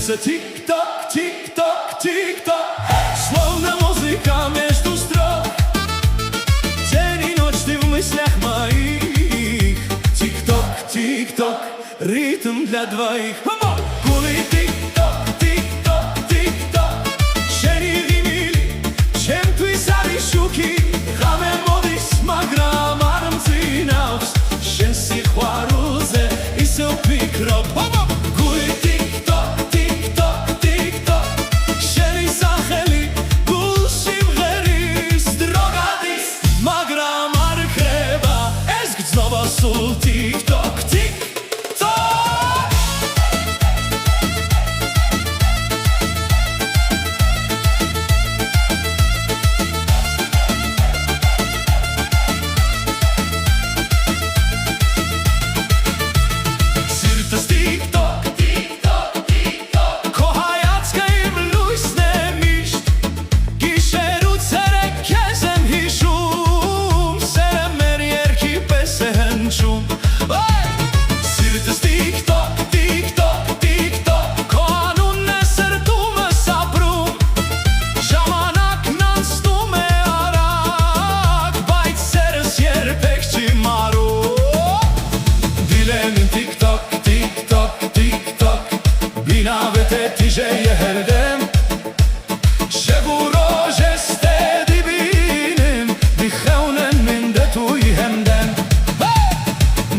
Сердце тик-так, тик-так, тик-так, словно музыка между строк. День и ночь ты в мыслях моих. Тик-ток, тик-ток, ритм для двоих. Гули тик-ток, тик-ток, тик-ток, шенили мили, чем ты завишуки. Хаме модис маграм армцинавс, шен сихварузе и сопи кроп. Гули тик-ток, тик-ток, тик-ток, шени сахели, гулшим герис, дрогадис, маграм археба, эск знова сул тик-ток, тик-ток. Tije herdem, shevuro jeste dibinim, dikhaunen min de tu hemden.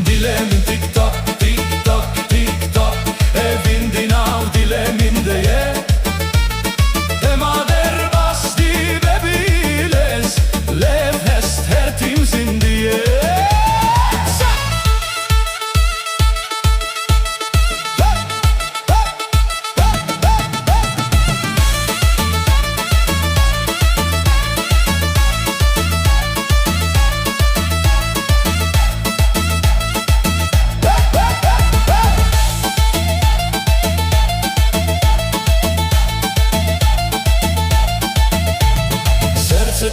Dilem tik-tok, tik-tok, tik-tok, evin dinav dilemin de ye. Emader basti bebiles, lev hest hertim zindiye.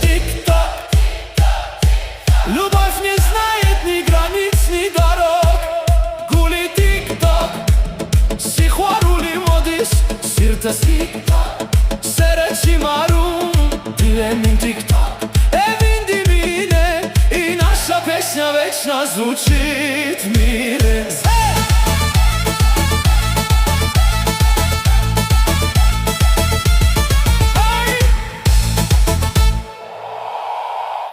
Тик-ток, любовь не знает ни границ, ни дорог. Гули тик-ток, сихуарули модис, сиртас тик-ток, серечи марум, дилемин тик-ток. Evin dibine, и наша песня вечно звучит в мире.